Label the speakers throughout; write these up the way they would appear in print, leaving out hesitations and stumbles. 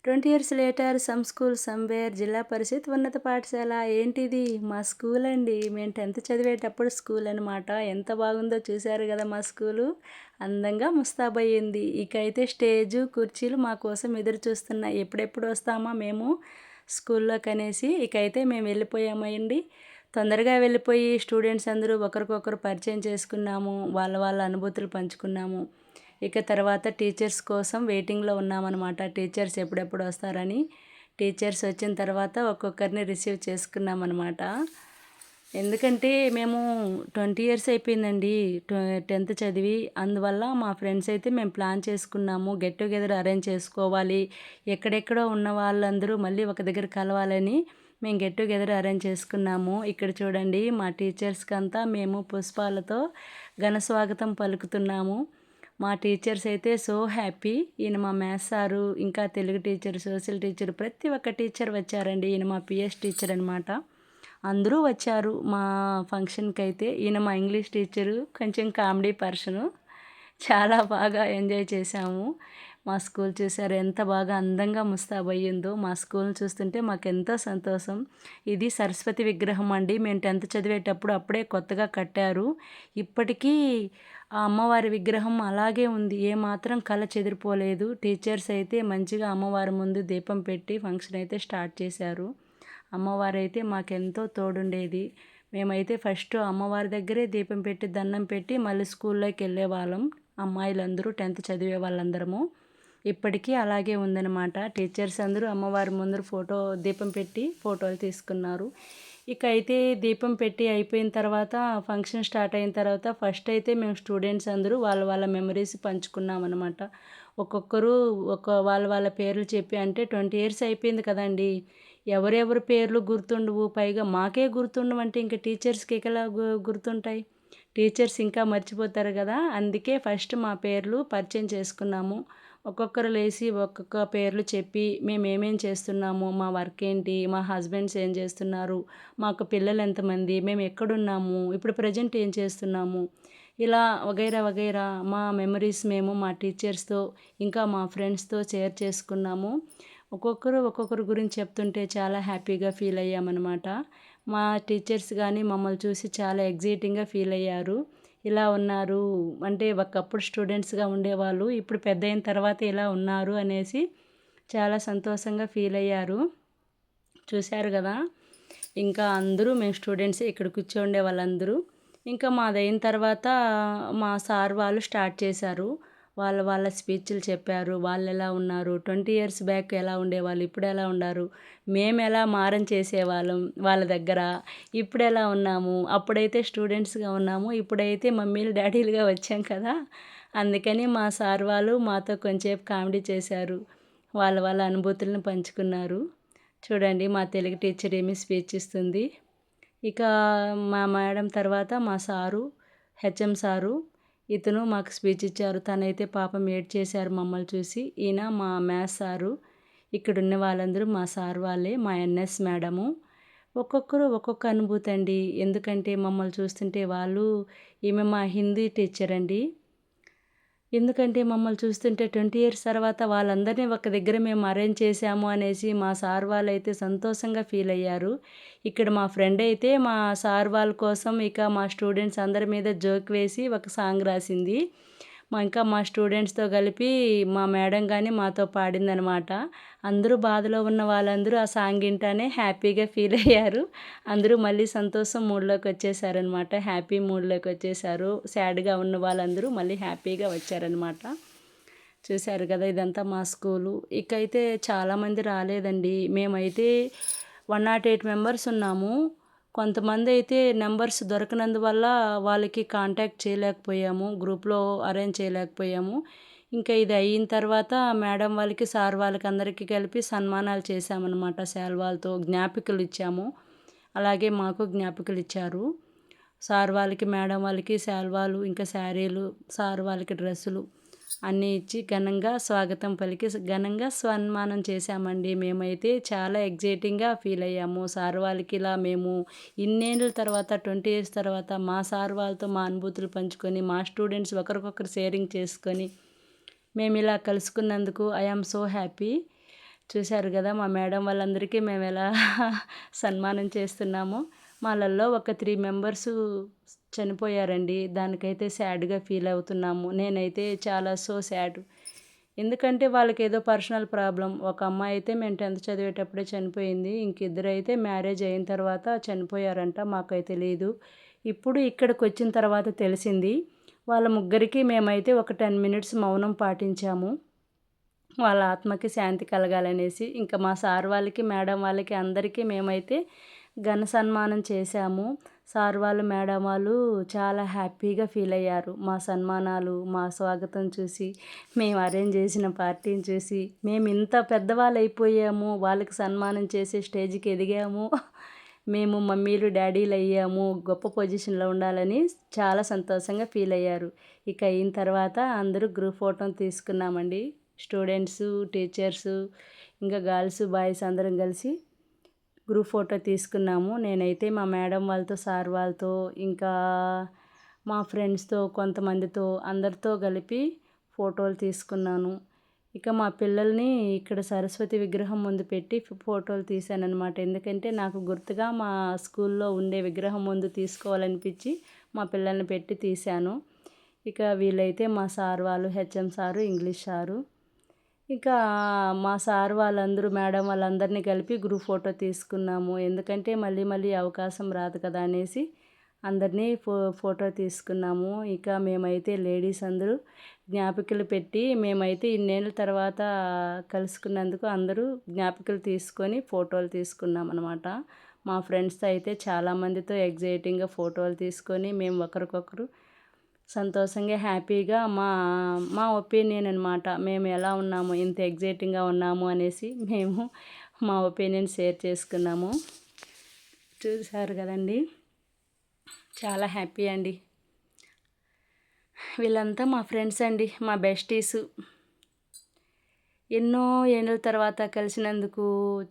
Speaker 1: 20 years later some school somewhere జిల్లా పరిషత్ ఉన్నత పాఠశాల ఏంటిది? మా స్కూల్ అండి. మేము 10థ్ చదివేటప్పుడు స్కూల్ అనమాట. ఎంత బాగుందో చూసారు గదా! మా స్కూలు. అందంగా ముస్తాబయ్యింది. ఇక అయితే స్టేజు, కుర్చీలు మా కోసం ఎదురు చూస్తున్నాయి. ఎప్పుడెప్పుడు వస్తామా మేము స్కూల్లోకనేసి. ఇకైతే మేము వెళ్ళిపోయామండి. తొందరగా వెళ్ళిపోయి స్టూడెంట్స్ అందరూ ఒకరికొకరు పరిచయం చేసుకున్నాము. వాళ్ళ వాళ్ళ అనుభూతులు పంచుకున్నాము. ఇక తర్వాత టీచర్స్ కోసం వెయిటింగ్‌లో ఉన్నామనమాట. టీచర్స్ ఎప్పుడెప్పుడు వస్తారని. టీచర్స్ వచ్చిన తర్వాత ఒక్కొక్కరిని రిసీవ్ చేసుకున్నామనమాట. ఎందుకంటే మేము 20 ఇయర్స్ అయిపోయిందండి. 10థ్ చదివి. అందువల్ల మా ఫ్రెండ్స్ అయితే మేము ప్లాన్ చేసుకున్నాము. గెట్ టుగెదర్ అరేంజ్ చేసుకోవాలి. ఎక్కడెక్కడో ఉన్న వాళ్ళందరూ మళ్ళీ ఒక దగ్గర కలవాలని మేము గెట్ టుగెదర్ అరేంజ్ చేసుకున్నాము. ఇక్కడ చూడండి మా టీచర్స్‌కంతా మేము పుష్పాలతో ఘన స్వాగతం పలుకుతున్నాము. మా టీచర్స్ అయితే సో హ్యాపీ. ఈయన మా మ్యాథ్స్ సారు, ఇంకా తెలుగు టీచర్, సోషల్ టీచర్ ప్రతి ఒక్క టీచర్ వచ్చారండి. ఈయన మా పిఎస్ టీచర్ అనమాట. అందరూ వచ్చారు మా ఫంక్షన్‌కైతే. ఈయన మా ఇంగ్లీష్ టీచరు. కొంచెం కామెడీ పర్సను. చాలా బాగా ఎంజాయ్ చేశాము. మా స్కూల్ చూసారా ఎంత బాగా అందంగా ముస్తాబయ్యిందో. మా స్కూల్‌ని చూస్తుంటే మాకెంతో సంతోషం. ఇది సరస్వతి విగ్రహం అండి. మేము 10థ్ చదివేటప్పుడు అప్పుడే కొత్తగా కట్టారు. ఇప్పటికీ ఆ అమ్మవారి విగ్రహం అలాగే ఉంది. ఏమాత్రం కళ చెదిరిపోలేదు. టీచర్స్ అయితే మంచిగా అమ్మవారి ముందు దీపం పెట్టి ఫంక్షన్ అయితే స్టార్ట్ చేశారు. అమ్మవారైతే మాకెంతో తోడుండేది. మేమైతే ఫస్ట్ అమ్మవారి దగ్గరే దీపం పెట్టి దండం పెట్టి మళ్ళీ స్కూల్లోకి వెళ్ళేవాళ్ళం. అమ్మాయిలందరూ 10థ్ చదివే వాళ్ళందరము. ఇప్పటికీ అలాగే ఉందన్నమాట. టీచర్స్ అందరూ అమ్మవారి ముందర దీపం పెట్టి ఫోటోలు తీసుకున్నారు. ఇక అయితే దీపం పెట్టి అయిపోయిన తర్వాత ఫంక్షన్ స్టార్ట్ అయిన తర్వాత ఫస్ట్ అయితే మేము స్టూడెంట్స్ అందరూ వాళ్ళ వాళ్ళ మెమరీస్ పంచుకున్నామన్నమాట. ఒక్కొక్కరు వాళ్ళ వాళ్ళ పేర్లు చెప్పి అంటే 20 ఇయర్స్ అయిపోయింది కదండీ! ఎవరెవరి పేర్లు గుర్తుండవు. పైగా మాకే గుర్తుండవంటే ఇంక టీచర్స్‌కి ఎలా గుర్తుంటాయి? టీచర్స్ ఇంకా మర్చిపోతారు గదా! అందుకే ఫస్ట్ మా పేర్లు పరిచయం చేసుకున్నాము. ఒక్కొక్కరు లేసి ఒక్కొక్క పేర్లు చెప్పి మేమేమేం చేస్తున్నాము, మా వర్క్ ఏంటి, మా హస్బెండ్స్ ఏం చేస్తున్నారు, మాకు పిల్లలు ఎంతమంది, మేము ఎక్కడున్నాము, ఇప్పుడు ప్రెజెంట్ ఏం చేస్తున్నాము, ఇలా వగైరా వగైరా మా మెమరీస్ మేము మా టీచర్స్‌తో ఇంకా మా ఫ్రెండ్స్‌తో షేర్ చేసుకున్నాము. ఒక్కొక్కరు గురించి చెప్తుంటే చాలా హ్యాపీగా ఫీల్ అయ్యామనమాట. మా టీచర్స్ గానీ మమ్మల్ని చూసి చాలా ఎక్సైటింగ్‌గా ఫీల్ అయ్యారు. ఇలా ఉన్నారు అంటే ఒకప్పుడు స్టూడెంట్స్‌గా ఉండేవాళ్ళు. ఇప్పుడు పెద్దయిన తర్వాత ఇలా ఉన్నారు అనేసి చాలా సంతోషంగా ఫీల్ అయ్యారు. చూశారు గదా! ఇంకా అందరూ మేము స్టూడెంట్సే ఇక్కడ కూర్చోండే వాళ్ళందరూ. ఇంకా మాదయిన తర్వాత మా సార్ వాళ్ళు స్టార్ట్ చేశారు. వాళ్ళ వాళ్ళ స్పీచ్‌లు చెప్పారు. వాళ్ళెలా ఉన్నారు, 20 ఇయర్స్ బ్యాక్ ఎలా ఉండేవాళ్ళు, ఇప్పుడెలా ఉండారు, మేమెలా మారం చేసేవాళ్ళం వాళ్ళ దగ్గర, ఇప్పుడెలా ఉన్నాము, అప్పుడైతే స్టూడెంట్స్‌గా ఉన్నాము, ఇప్పుడైతే మమ్మీలు, డ్యాడీలుగా వచ్చాం కదా! అందుకని మా సార్ వాళ్ళు మాతో కొంచేపు కామెడీ చేశారు. వాళ్ళ వాళ్ళ అనుభూతులను పంచుకున్నారు. చూడండి మా తెలుగు టీచర్ ఏమి స్పీచ్ ఇస్తుంది. ఇక మా మేడం తర్వాత మా సారు, హెచ్ఎం సారు ఇతను మాకు స్పీచ్ ఇచ్చారు. తనైతే పాపం ఏడ్చేశారు మమ్మల్ని చూసి. ఈయన మా మ్యాథ్స్ సారు. ఇక్కడున్న వాళ్ళందరూ మా సార్ వాళ్ళే. మా ఎన్ఎస్ మేడము. ఒక్కొక్కరు ఒక్కొక్క అనుభూతి అండి. ఎందుకంటే మమ్మల్ని చూస్తుంటే ఈమె మా హిందీ టీచర్ అండి. ఎందుకంటే మమ్మల్ని చూస్తుంటే 20 ఇయర్స్ తర్వాత వాళ్ళందరినీ ఒక దగ్గర మేము అరేంజ్ చేశాము అనేసి మా సార్ వాళ్ళైతే సంతోషంగా ఫీల్ అయ్యారు. ఇక్కడ మా ఫ్రెండ్ అయితే మా సార్ వాళ్ళ కోసం ఇక మా స్టూడెంట్స్ అందరి మీద జోక్ వేసి ఒక సాంగ్ రాసింది. ఇంకా మా స్టూడెంట్స్‌తో కలిపి మా మేడం గాని మాతో పాడిందనమాట. అందరూ బాధలో ఉన్న వాళ్ళందరూ ఆ సాంగ్ వింటానే హ్యాపీగా ఫీల్ అయ్యారు. అందరూ మళ్ళీ సంతోషం మూడ్‌లోకి వచ్చేసారనమాట. హ్యాపీ మూడ్‌లోకి వచ్చేసారు. సాడ్‌గా ఉన్న వాళ్ళందరూ మళ్ళీ హ్యాపీగా వచ్చారనమాట. చూశారు కదా! ఇదంతా మా స్కూలు. ఇకైతే చాలామంది రాలేదండి. మేమైతే 108 మెంబర్స్ ఉన్నాము. కొంతమందైతే నంబర్స్ దొరకనందువల్ల వాళ్ళకి కాంటాక్ట్ చేయలేకపోయాము. గ్రూప్‌లో అరేంజ్ చేయలేకపోయాము. ఇంకా ఇది అయిన తర్వాత మేడం వాళ్ళకి, సార్ వాళ్ళకి అందరికీ కలిపి సన్మానాలు చేశామన్నమాట శాల్వాలతో. జ్ఞాపికలు ఇచ్చాము. అలాగే మాకు జ్ఞాపికలు ఇచ్చారు. సార్ వాళ్ళకి, మేడం వాళ్ళకి శాల్వాలు, ఇంకా శారీలు, సార్ వాళ్ళకి డ్రెస్సులు అన్నీ ఇచ్చి ఘనంగా స్వాగతం పలికి ఘనంగా సన్మానం చేశామండి. మేమైతే చాలా ఎక్సైటింగ్‌గా ఫీల్ అయ్యాము. సార్ వాళ్ళకి ఇలా మేము ఇన్నేళ్ళ తర్వాత 20 ఇయర్స్ తర్వాత మా సార్ వాళ్ళతో మా అనుభూతులు పంచుకొని, మా స్టూడెంట్స్ ఒకరికొకరు షేరింగ్ చేసుకొని, మేమిలా కలుసుకున్నందుకు ఐ యామ్ సో హ్యాపీ. చూశారు కదా మా మేడం వాళ్ళందరికీ మేము ఎలా సన్మానం చేస్తున్నామో. వాళ్ళల్లో ఒక 3 మెంబర్సు చనిపోయారండి. దానికైతే సాడ్‌గా ఫీల్ అవుతున్నాము. నేనైతే చాలా సాడ్. ఎందుకంటే వాళ్ళకేదో పర్సనల్ ప్రాబ్లమ్. ఒక అమ్మాయి అయితే మేము 10థ్ చదివేటప్పుడే చనిపోయింది. ఇంకిద్దరైతే మ్యారేజ్ అయిన తర్వాత చనిపోయారంట. మాకైతే తెలీదు. ఇప్పుడు ఇక్కడికొచ్చిన తర్వాత తెలిసింది. వాళ్ళ ముగ్గురికి మేమైతే ఒక 10 మినిట్స్ మౌనం పాటించాము. వాళ్ళ ఆత్మకి శాంతి కలగాలనేసి. ఇంకా మా సార్ వాళ్ళకి, మేడం వాళ్ళకి అందరికీ మేమైతే ఘన సన్మానం చేశాము. సార్ వాళ్ళు, మేడం వాళ్ళు చాలా హ్యాపీగా ఫీల్ అయ్యారు. మా సన్మానాలు, మా స్వాగతం చూసి, మేము అరేంజ్ చేసిన పార్టీని చూసి, మేము ఇంత పెద్దవాళ్ళైపోయాము, వాళ్ళకి సన్మానం చేసే స్టేజ్‌కి ఎదిగాము. మేము మమ్మీలు, డ్యాడీలు అయ్యాము, గొప్ప పొజిషన్‌లో ఉండాలని చాలా సంతోషంగా ఫీల్ అయ్యారు. ఇక అయిన తర్వాత అందరూ గ్రూప్ ఫోటో తీసుకున్నామండి. స్టూడెంట్సు, టీచర్సు, ఇంకా గర్ల్స్, బాయ్స్ అందరం కలిసి గ్రూప్ ఫోటో తీసుకున్నాము. నేనైతే మా మేడం వాళ్ళతో, సార్ వాళ్ళతో, ఇంకా మా ఫ్రెండ్స్‌తో, కొంతమందితో అందరితో కలిపి ఫోటోలు తీసుకున్నాను. ఇక మా పిల్లల్ని ఇక్కడ సరస్వతి విగ్రహం ముందు పెట్టి ఫోటోలు తీశాననమాట. ఎందుకంటే నాకు గుర్తుగా మా స్కూల్లో ఉండే విగ్రహం ముందు తీసుకోవాలనిపించి మా పిల్లల్ని పెట్టి తీశాను. ఇక వీళ్ళైతే మా సార్ వాళ్ళు, హెచ్ఎం సారు, ఇంగ్లీష్ సారు. ఇక మా సార్ వాళ్ళందరూ, మేడం వాళ్ళందరినీ కలిపి గ్రూప్ ఫోటో తీసుకున్నాము. ఎందుకంటే మళ్ళీ మళ్ళీ అవకాశం రాదు కదా అనేసి అందరినీ ఫోటో తీసుకున్నాము. ఇక మేమైతే లేడీస్ అందరూ జ్ఞాపికలు పెట్టి మేమైతే ఇన్నేళ్ళ తర్వాత కలుసుకున్నందుకు అందరూ జ్ఞాపికలు తీసుకొని ఫోటోలు తీసుకున్నాం అనమాట. మా ఫ్రెండ్స్‌తో అయితే చాలామందితో ఎగ్జైటింగ్‌గా ఫోటోలు తీసుకొని మేము ఒకరికొకరు సంతోషంగా, హ్యాపీగా మా మా ఒపీనియన్ అనమాట. మేము ఎలా ఉన్నాము, ఇంత ఎగ్జైటింగ్‌గా ఉన్నాము అనేసి మేము మా ఒపీనియన్ షేర్ చేసుకున్నాము. చూసారు కదండీ! చాలా హ్యాపీ అండి. వీళ్ళంతా మా ఫ్రెండ్స్ అండి, మా బెస్టీసు. ఎన్నో ఏళ్ళ తర్వాత కలిసినందుకు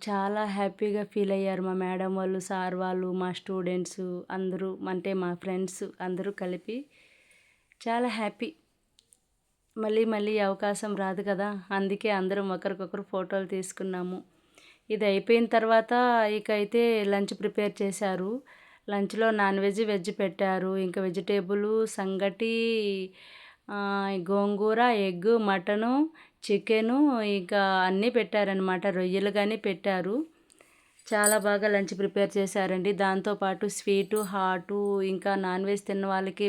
Speaker 1: చాలా హ్యాపీగా ఫీల్ అయ్యారు మా మేడం వాళ్ళు, సార్ వాళ్ళు, మా స్టూడెంట్సు అందరూ, అంటే మా ఫ్రెండ్స్ అందరూ కలిపి చాలా హ్యాపీ. మళ్ళీ మళ్ళీ అవకాశం రాదు కదా, అందుకే అందరం ఒకరికొకరు ఫోటోలు తీసుకున్నాము. ఇది అయిపోయిన తర్వాత ఇక అయితే లంచ్ ప్రిపేర్ చేశారు. లంచ్లో నాన్ వెజ్, వెజ్ పెట్టారు. ఇంకా వెజిటేబుల్, సంగటి, గోంగూర, ఎగ్, మటను, చికెను, ఇంకా అన్నీ పెట్టారనమాట. రొయ్యలు కానీ పెట్టారు. చాలా బాగా లంచ్ ప్రిపేర్ చేశారండి. దాంతోపాటు స్వీటు, హాటు, ఇంకా నాన్ వెజ్ తిన్న వాళ్ళకి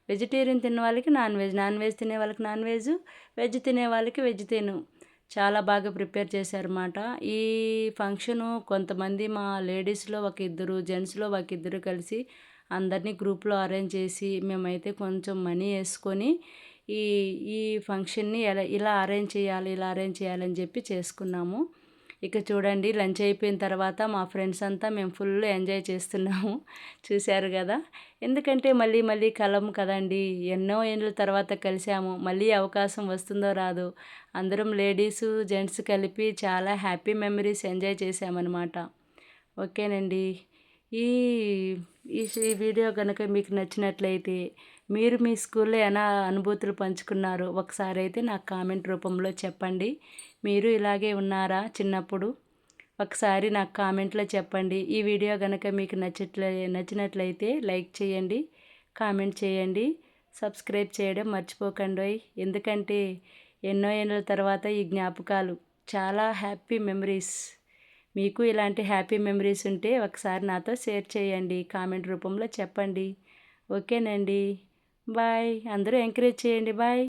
Speaker 1: వెజిటేరియన్ తిన్న వాళ్ళకి నాన్ వెజ్, నాన్ వెజ్ తినే వాళ్ళకి నాన్ వెజ్, వెజ్ తినే వాళ్ళకి వెజ్ చాలా బాగా ప్రిపేర్ చేశారన్నమాట. ఈ ఫంక్షను కొంతమంది మా లేడీస్‌లో ఒక ఇద్దరు, జెంట్స్‌లో ఒక ఇద్దరు కలిసి అందరినీ గ్రూప్‌లో అరేంజ్ చేసి మేమైతే కొంచెం మనీ వేసుకొని ఈ ఈ ఫంక్షన్‌ని ఇలా అరేంజ్ చేయాలని చెప్పి చేసుకున్నాము. ఇక చూడండి, లంచ్ అయిపోయిన తర్వాత మా ఫ్రెండ్స్ అంతా మేము ఫుల్ ఎంజాయ్ చేస్తున్నాము. చూశారు కదా! ఎందుకంటే మళ్ళీ మళ్ళీ కలము కదండీ. ఎన్నో ఏళ్ళ తర్వాత కలిసాము. మళ్ళీ అవకాశం వస్తుందో రాదో. అందరం లేడీసు, జెంట్స్ కలిపి చాలా హ్యాపీ మెమరీస్ ఎంజాయ్ చేసామన్నమాట. ఓకేనండి. ఈ ఈ వీడియో కనుక మీకు నచ్చినట్లయితే మీరు మీ స్కూల్లో ఎలా అనుభూతులు పంచుకున్నారో ఒకసారి అయితే నాకు కామెంట్ రూపంలో చెప్పండి. మీరు ఇలాగే ఉన్నారా చిన్నప్పుడు? ఒకసారి నాకు కామెంట్లో చెప్పండి. ఈ వీడియో కనుక మీకు నచ్చినట్లయితే లైక్ చేయండి, కామెంట్ చేయండి, సబ్స్క్రైబ్ చేయడం మర్చిపోకండోయ్. ఎందుకంటే ఎన్నో ఏళ్ళ తర్వాత ఈ జ్ఞాపకాలు చాలా హ్యాపీ మెమరీస్. మీకు ఇలాంటి హ్యాపీ మెమరీస్ ఉంటే ఒకసారి నాతో షేర్ చేయండి, కామెంట్ రూపంలో చెప్పండి. ఓకేనండి. బాయ్. అందరూ ఎంకరేజ్ చేయండి. బాయ్.